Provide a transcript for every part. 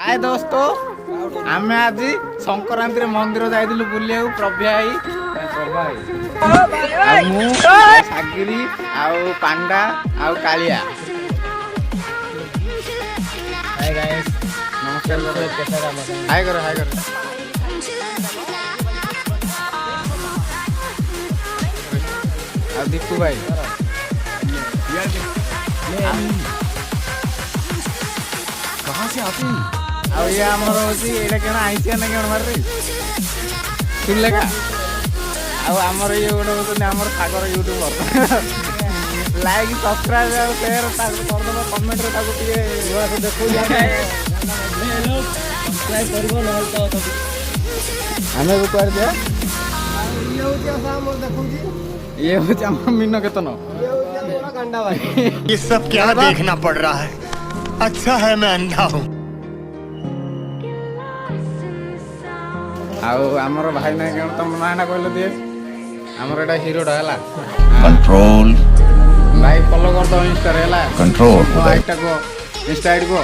हाय दोस्तों आमे आज संक्रांति मंदिर जाइलु बुलिया प्रभा सागिरी आउ पांडा आउ कालिया। हाय गाइस नमस्कार हाय करो आ दीपू भाई कहाँ से आते हैं? अब ये आमर होची एटा केना आइसिया ना केन मार रे सुनले का अब आमर ये गोटे होतने आमर सागर यूट्यूबर लाइक सब्सक्राइब और शेयर ताको कर दबा कमेंट रे ताको टिके हुआ तो देखो जाने हेलो सब्सक्राइब करबो न तो हमें को कर दे ये होची आमर देखो जी ये होची आमर मीनो केतन ये होची थोड़ा गंडा भाई ये सब क्या देखना पड़ रहा है। अच्छा है मैं अंधा हूँ। आउ हमर भाई ना केन तुम ना कहले दिए हमर एटा हीरोटा हला कंट्रोल भाई फॉलो कर दो इंस्टा रे हला कंट्रोल हाईटा को इंस्टा आईडी को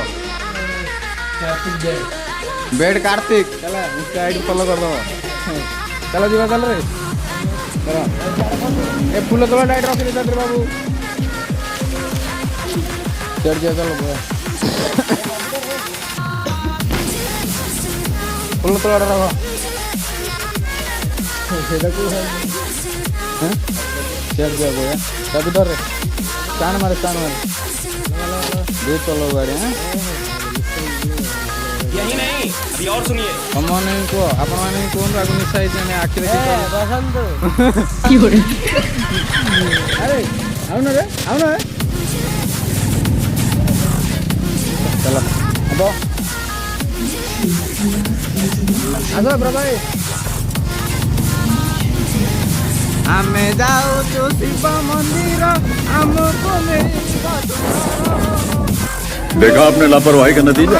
बेड कार्तिक चला इंस्टा आईडी फॉलो कर दो चलो जीवा चल रे चलो ए फूल तोला डाइट रख दे रे बाबू चढ़ जा चलो फूल तोला रखो सेटा को है हैं चढ़ जा गया तब इधर स्टान मारे दे चलो गाड़ी हैं यही नहीं अभी और सुनिए हमने को अपन माने कोन रागु निसाई ने आखिर के बसंत की हो रे अरे आओ ना चलो अब आजा ब्रो भाई हमें जाओ जो शिव मंदिर हमको मेरी देखा आपने लापरवाही का नतीजा।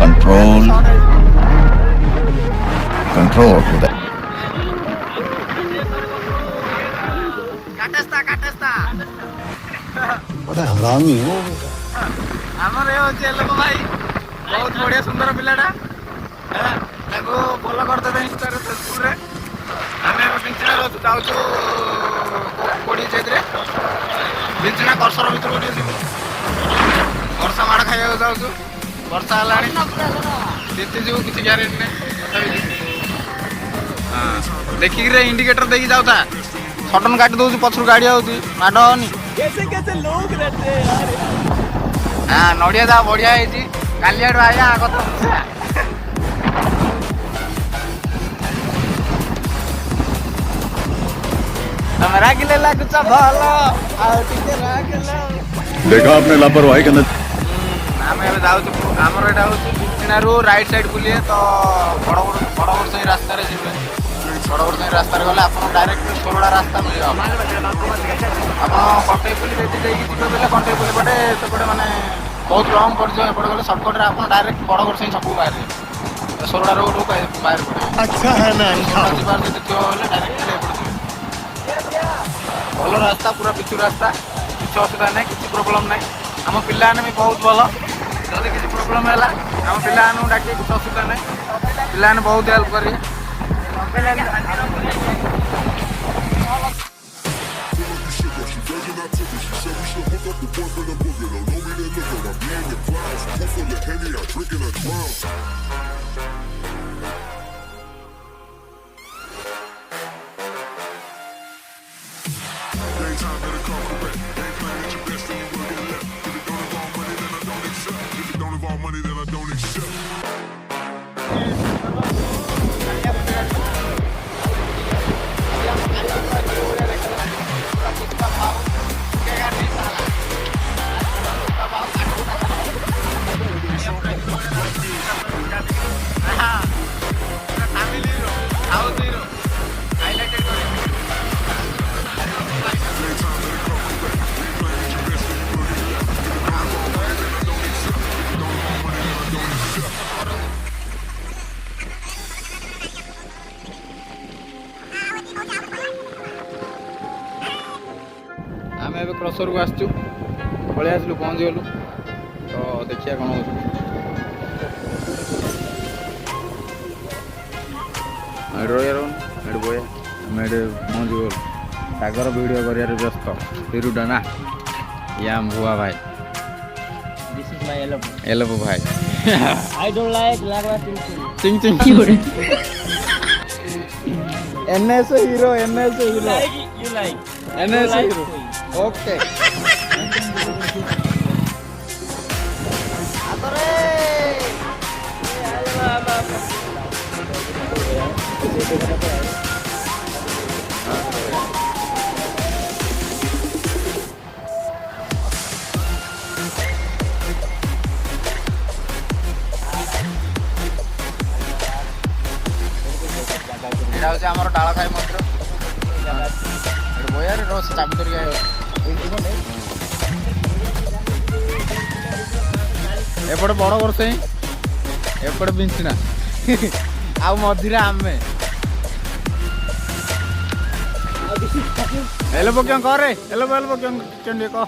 कंट्रोल कंट्रोल बड़ा हरामी हो हमर ए होचे लोग भाई बहुत बढ़िया सुंदर पिलाटा ताको फॉलो करते थे इंस्टा रे फेसबुक रे हमें बिंचना रो जाउछु कोडी जेद्रे बिंचना करसर भीतर कोडी छी वर्षा माड़ खाइया जाउछु वर्षा हलाणी देते जो किछि ग्यारेंटी नै हां देखि रे इंडिकेटर देकी जाउता सडन काट दउछु पछरु गाडी आउची माडोनी कैसे लोग रहते हैं यार। हाँ नड़िया जा बढ़िया है कालियाड़ आया आगत तुम रागिले लागुच भल आउ टिके रागिले देखा आपने लापरवाही का नतीजा। आमे एबे जाउछु हमर एटा होछि बिचनारू राइट साइड बुलिए तो बड़ सही रास्ता रे जिबे बड़ सही रास्ता रे गले आपन डायरेक्ट सोरडा रास्ता मिलियो आप कटे पुली रेडी देकी जिबे बेले कटे पुली पटे सेपटे माने बहुत लॉन्ग पड़ जाए एपटे गले शॉर्टकट रे आपन डायरेक्ट बड़ सही छकु बाहर सोरडा रो रो बाहर पड़े अच्छा है मैं अंधा हूँ। जीवार जति थियो होले डायरेक्ट एपटे भलो रास्ता पूरा पिछु रास्ता किछ असुविधा नै किछ प्रॉब्लम नै हम पिल्लाने भी बहुत भलो जदि किछ प्रॉब्लम हैला हम पिल्लानु डाके किछ असुविधा नै पिल्लाने बहुत हेल्प करी ଏବେ କ୍ରସରକୁ ଆସିଛୁ ପଳେଇ ଆସିଲୁ ପହଞ୍ଚିଗଲୁ ତ ଦେଖିବା କ'ଣ ହେଉଛି ଏଠି ରହିବା ରହୁନି ଏଠି ବୟା ଆମେ ଏଠି ପହଞ୍ଚିଗଲୁ ସାଗର ଭିଡ଼ିଓ କରିବାରେ ବ୍ୟସ୍ତ ତିରୁଟା ନା ୟା ଭୁଆ ଭାଇ This is my elephant. ଏଲପ ଭାଇ I don't like lagwa ting. Ching Ching NS hero NS hero Like it, you like. NS like hero it. okay এটা হচ্ছে আমার ডালাখাই মন্দির এটা বইয়ারে রস চাবি ধরি এপଟେ ବଡ଼ ବର୍ଷ ହିଁ ଏପଟେ ବିଞ୍ଚିନା ଆଉ ମଝିରେ ଆମେ ହେଲେ ପକ୍ଷ କରେ ହେଲେ ପକ୍ଷ କେମିତି କହ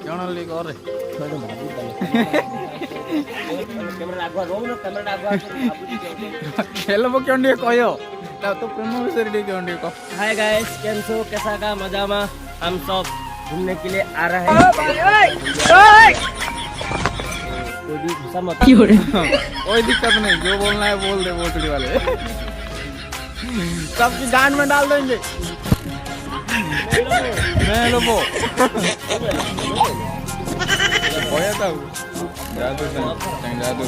ଜଣଲି କରେ Camera lagwa, roll camera lagwa. ହେଲେ ପକ୍ଷ ଟିକେ କହିବ तो प्रेम विषय ठीक है को हाय गाइस कैसे हो कैसा का मजा में हम सब घूमने के लिए आ रहे हैं कोई भी गुस्सा मत कोई दिक्कत नहीं जो बोलना है बोल दे बोतड़ी वाले सबकी गांड में डाल देंगे मैं लोगो होया था जादू जादू